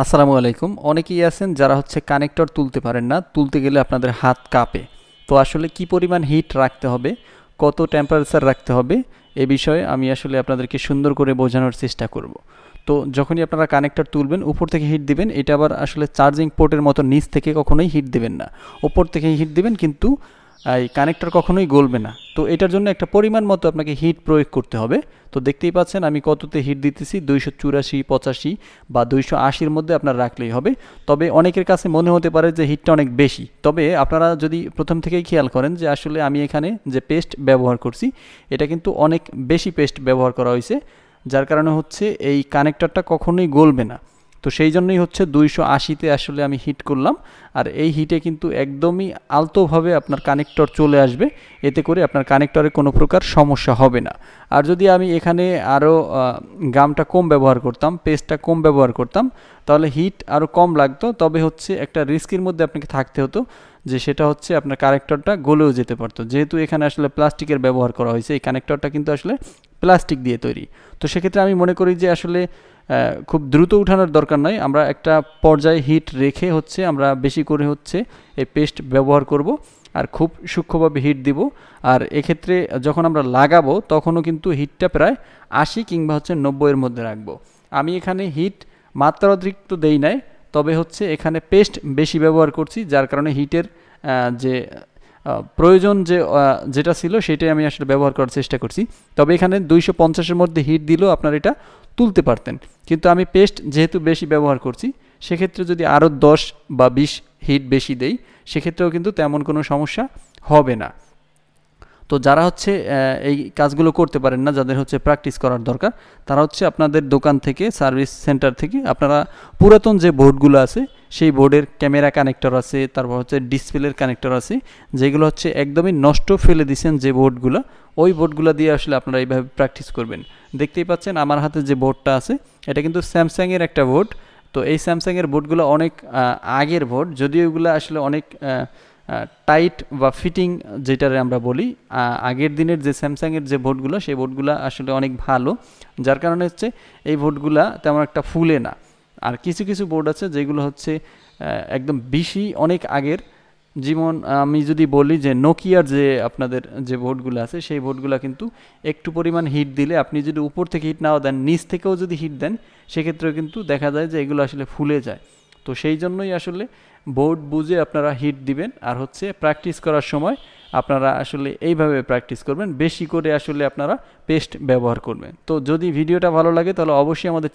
আসসালামু আলাইকুম। অনেকেই আছেন যারা হচ্ছে কানেক্টর তুলতে পারেন না, তুলতে গেলে আপনাদের হাত কাঁপে। তো আসলে কি পরিমাণ হিট রাখতে হবে, কত টেম্পারেচার রাখতে হবে, এ বিষয়ে আমি আসলে আপনাদেরকে সুন্দর করে বোঝানোর চেষ্টা করব। তো যখনই আপনারা কানেক্টর তুলবেন উপর থেকে হিট দিবেন, এটা আবার আসলে চার্জিং পোর্টের মতো নিচ থেকে কখনোই হিট দিবেন না। উপর থেকেই হিট দিবেন, কিন্তু এই কানেক্টর কখনোই গলবে না। তো এটার জন্য একটা পরিমাণ মতো আপনাকে হিট প্রয়োগ করতে হবে। তো দেখতেই পাচ্ছেন আমি কততে হিট দিতেছি, 284, 85 বা 280-র মধ্যে আপনার রাখলেই হবে। তবে অনেকের কাছে মনে হতে পারে যে হিটটা অনেক বেশি, তবে আপনারা যদি প্রথম থেকেই খেয়াল করেন যে আসলে আমি এখানে যে পেস্ট ব্যবহার করছি এটা কিন্তু অনেক বেশি পেস্ট ব্যবহার করা হয়েছে, যার কারণে হচ্ছে এই কানেক্টরটা কখনোই গলবে না। তো সেই জন্যই হচ্ছে 280-তে আসলে আমি হিট করলাম। আর এই হিটে কিন্তু একদমই আলতোভাবে আপনার কানেক্টর চলে আসবে, এতে করে আপনার কানেক্টরে কোনো প্রকার সমস্যা হবে না। আর যদি আমি এখানে আরও গামটা কম ব্যবহার করতাম, পেস্টটা কম ব্যবহার করতাম, তাহলে হিট আরও কম লাগতো। তবে হচ্ছে একটা রিস্কের মধ্যে আপনাকে থাকতে হতো, যে সেটা হচ্ছে আপনার কানেক্টরটা গলেও যেতে পারতো। যেহেতু এখানে আসলে প্লাস্টিকের ব্যবহার করা হয়েছে, এই কানেক্টরটা কিন্তু আসলে প্লাস্টিক দিয়ে তৈরি। তো সেক্ষেত্রে আমি মনে করি যে আসলে খুব দ্রুত উঠানোর দরকার নয়, আমরা একটা পর্যায়ে হিট রেখে হচ্ছে আমরা বেশি করে হচ্ছে এই পেস্ট ব্যবহার করব, আর খুব সূক্ষ্মভাবে হিট দিব। আর এক্ষেত্রে যখন আমরা লাগাবো তখনও কিন্তু হিটটা প্রায় 80 কিংবা হচ্ছে 90-এর মধ্যে রাখবো। আমি এখানে হিট মাত্রাতিরিক্ত দেই নাই, তবে হচ্ছে এখানে পেস্ট বেশি ব্যবহার করছি, যার কারণে হিটের যে প্রয়োজন যেটা ছিল সেটাই আমি আসলে ব্যবহার করার চেষ্টা করছি। তবে এখানে 250-এর মধ্যে হিট দিলেও আপনার এটা তুলতে পারতেন, কিন্তু আমি পেস্ট যেহেতু বেশি ব্যবহার করছি, সেক্ষেত্রে যদি আরও 10 বা 20 হিট বেশি দেই, সেক্ষেত্রেও কিন্তু তেমন কোনো সমস্যা হবে না। তো যারা হচ্ছে এই কাজগুলো করতে পারেন না, যাদের হচ্ছে প্র্যাকটিস করার দরকার, তারা হচ্ছে আপনাদের দোকান থেকে, সার্ভিস সেন্টার থেকে আপনারা পুরাতন যে বোর্ডগুলো আছে সেই বোর্ডের ক্যামেরা কানেক্টর আছে, তারপর হচ্ছে ডিসপ্লের কানেক্টর আছে, যেগুলো হচ্ছে একদমই নষ্ট ফেলে দিয়েছেন যে বোর্ডগুলো, ওই বোর্ডগুলো দিয়ে আসলে আপনারা এইভাবে প্র্যাকটিস করবেন। দেখতেই পাচ্ছেন আমার হাতে যে বোর্ডটা আছে এটা কিন্তু স্যামসাংয়ের একটা বোর্ড। তো এই স্যামসাংয়ের বোর্ডগুলো অনেক আগের বোর্ড, যদিও এগুলো আসলে অনেক টাইট বা ফিটিং যেটারে আমরা বলি, আগের দিনের যে স্যামসাংয়ের যে বোর্ডগুলো সেই বোর্ডগুলো আসলে অনেক ভালো, যার কারণে হচ্ছে এই বোর্ডগুলো তেমন একটা ফুলে না। আর কিছু কিছু বোর্ড আছে যেগুলো হচ্ছে একদম বেশি অনেক আগের, যেমন আমি যদি বলি যে নোকিয়ার যে আপনাদের যে বোর্ডগুলো আছে সেই বোর্ডগুলো কিন্তু একটু পরিমাণ হিট দিলে, আপনি যদি উপর থেকে হিট নাও দেন, নিচ থেকেও যদি হিট দেন, সেক্ষেত্রেও কিন্তু দেখা যায় যে এগুলো আসলে ফুলে যায়। তো সেই জন্যই আসলে বোর্ড বুঝে আপনারা হিট দিবেন, আর হচ্ছে প্র্যাকটিস করার সময় আপনারা আসলে এইভাবে প্র্যাকটিস করবেন, বেশি করে আসলে আপনারা পেস্ট ব্যবহার করবেন। তো যদি ভিডিওটা ভালো লাগে তাহলে অবশ্যই আমাদের